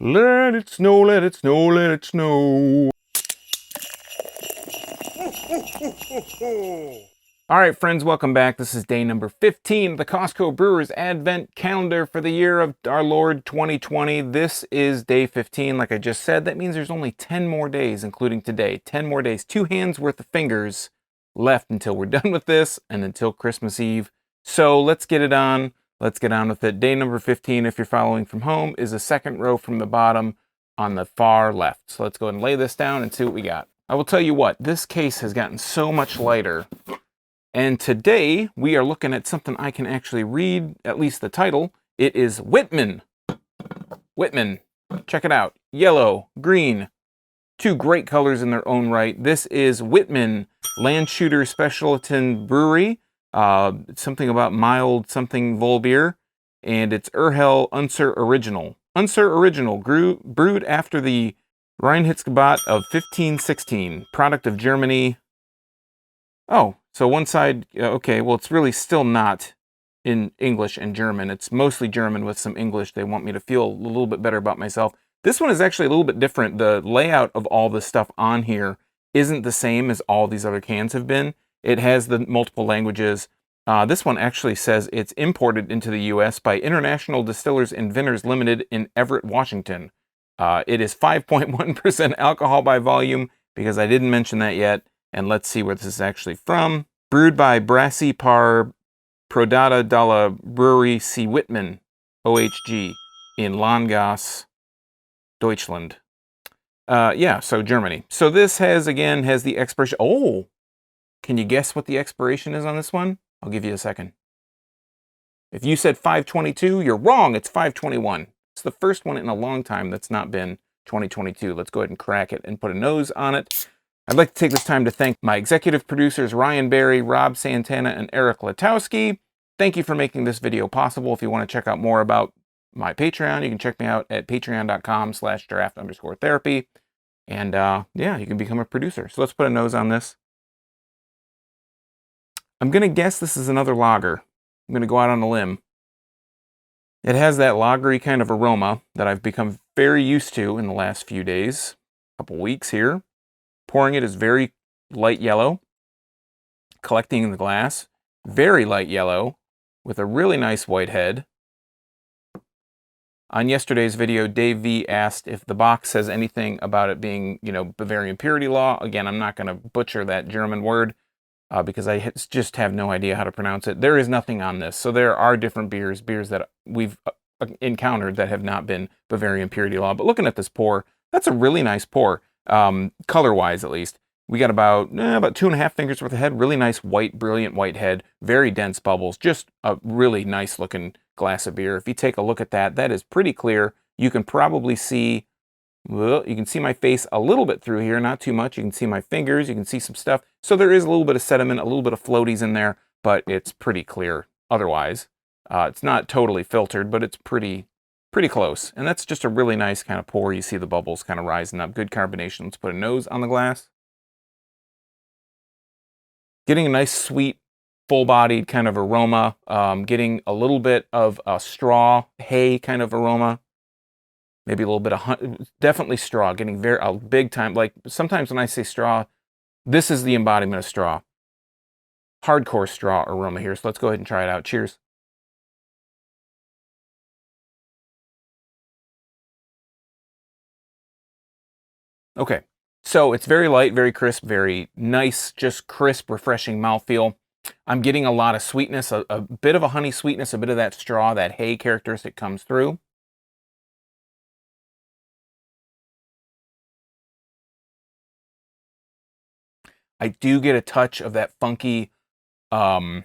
Let it snow, let it snow, let it snow. All right, friends, welcome back. This is day number 15 of the Costco Brewers Advent Calendar for the year of our Lord 2020. This is day 15, like I just said. That means there's only 10 more days, including today. 10 more days, 2 hands worth of fingers left until we're done with this and until Christmas Eve. So let's get it on. Let's get on with it. Day number 15, if you're following from home, is the second row from the bottom on the far left. So let's go ahead and lay this down and see what we got. I will tell you what, this case has gotten so much lighter. And today we are looking at something I can actually read, at least the title. It is Whitman. Whitman. Check it out. Yellow, green. 2 great colors in their own right. This is Whitman Land Shooter Specialton Brewery. Something about mild something Volbeer. And it's Urhel Unser Original. Unser Original, brewed after the Reinheitsgebot of 1516. Product of Germany. Oh, so one side, okay, well, it's really still not in English and German. It's mostly German with some English. They want me to feel a little bit better about myself. This one is actually a little bit different. The layout of all the stuff on here isn't the same as all these other cans have been. It has the multiple languages. This one actually says it's imported into the U.S. by International Distillers and Vintners Limited in Everett, Washington. It is 5.1% alcohol by volume, because I didn't mention that yet. And let's see where this is actually from. Brewed by Brassi par Prodata dalla Brewery C. Whitman, OHG, in Langas, Deutschland. Yeah, so Germany. So this has the expiration. Oh, can you guess what the expiration is on this one? I'll give you a second. If you said 522, you're wrong. It's 521. It's the first one in a long time that's not been 2022. Let's go ahead and crack it and put a nose on it. I'd like to take this time to thank my executive producers, Ryan Barry, Rob Santana, and Eric Latowski. Thank you for making this video possible. If you want to check out more about my Patreon, you can check me out at patreon.com/giraffe_therapy. And yeah, you can become a producer. So let's put a nose on this. I'm going to guess this is another lager. I'm going to go out on a limb. It has that lagery kind of aroma that I've become very used to in the last few days, couple weeks here. Pouring it is very light yellow. Collecting in the glass, very light yellow with a really nice white head. On yesterday's video, Dave V asked if the box says anything about it being, Bavarian purity law. Again, I'm not going to butcher that German word because I just have no idea how to pronounce it. There is nothing on this. So there are different beers that we've encountered that have not been Bavarian purity law. But looking at this pour, that's a really nice pour. Color-wise, at least. We got about 2.5 fingers worth of head. Really nice white, brilliant white head. Very dense bubbles. Just a really nice looking glass of beer. If you take a look at that, that is pretty clear. You can probably see, well, you can see my face a little bit through here. Not too much. You can see my fingers. You can see some stuff. So there is a little bit of sediment, a little bit of floaties in there, but it's pretty clear otherwise. It's not totally filtered, but it's pretty close. And that's just a really nice kind of pour. You see the bubbles kind of rising up. Good carbonation. Let's put a nose on the glass. Getting a nice, sweet, full-bodied kind of aroma. Getting a little bit of a straw, hay kind of aroma. Maybe a little bit of, definitely straw. Getting a big time. Like sometimes when I say straw, this is the embodiment of straw. Hardcore straw aroma here. So let's go ahead and try it out. Cheers. Okay, so it's very light, very crisp, very nice, just crisp, refreshing mouthfeel. I'm getting a lot of sweetness, a bit of a honey sweetness, a bit of that straw, that hay characteristic comes through. I do get a touch of that funky, kind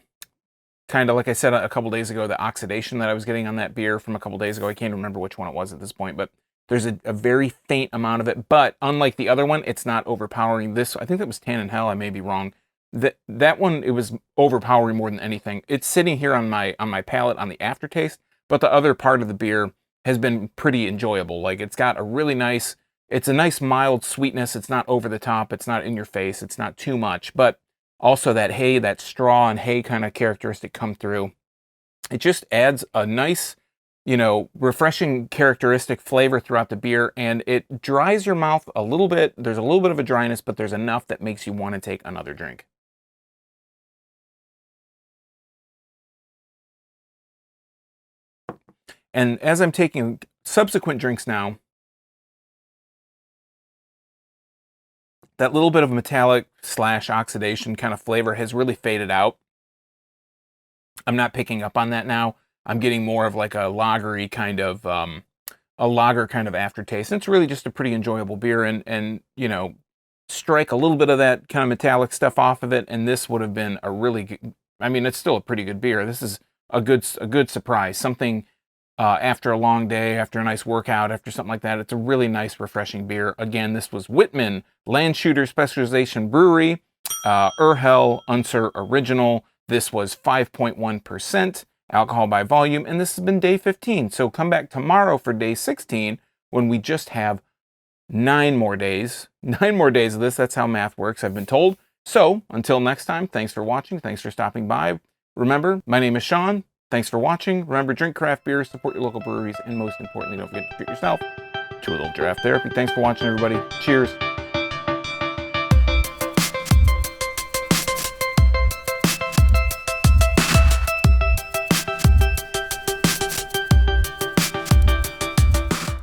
of like I said a couple days ago, the oxidation that I was getting on that beer from a couple days ago. I can't remember which one it was at this point, but there's a very faint amount of it, but unlike the other one, it's not overpowering. This, I think that was Tan in Hell, I may be wrong. That one, it was overpowering more than anything. It's sitting here on my palate on the aftertaste, but the other part of the beer has been pretty enjoyable. Like it's got a really nice, it's a nice mild sweetness. It's not over the top. It's not in your face. It's not too much, but also that hay, that straw and hay kind of characteristic come through. It just adds a nice you know, refreshing characteristic flavor throughout the beer, and it dries your mouth a little bit. There's a little bit of a dryness, but there's enough that makes you want to take another drink. And as I'm taking subsequent drinks now, that little bit of metallic / oxidation kind of flavor has really faded out. I'm not picking up on that now. I'm getting more of like a lagery kind of, a lager kind of aftertaste. And it's really just a pretty enjoyable beer, and you know, strike a little bit of that kind of metallic stuff off of it, and this would have been a really good, I mean, it's still a pretty good beer. This is a good surprise. Something after a long day, after a nice workout, after something like that. It's a really nice, refreshing beer. Again, this was Whitman Landshooter Specialization Brewery, Urhel Unser Original. This was 5.1% alcohol by volume, and this has been day 15. So come back tomorrow for day 16 when we just have 9 more days. 9 more days of this. That's how math works, I've been told. So until next time, thanks for watching. Thanks for stopping by. Remember, my name is Sean. Thanks for watching. Remember, drink craft beer, support your local breweries, and most importantly, don't forget to treat yourself to a little draft therapy. Thanks for watching, everybody. Cheers.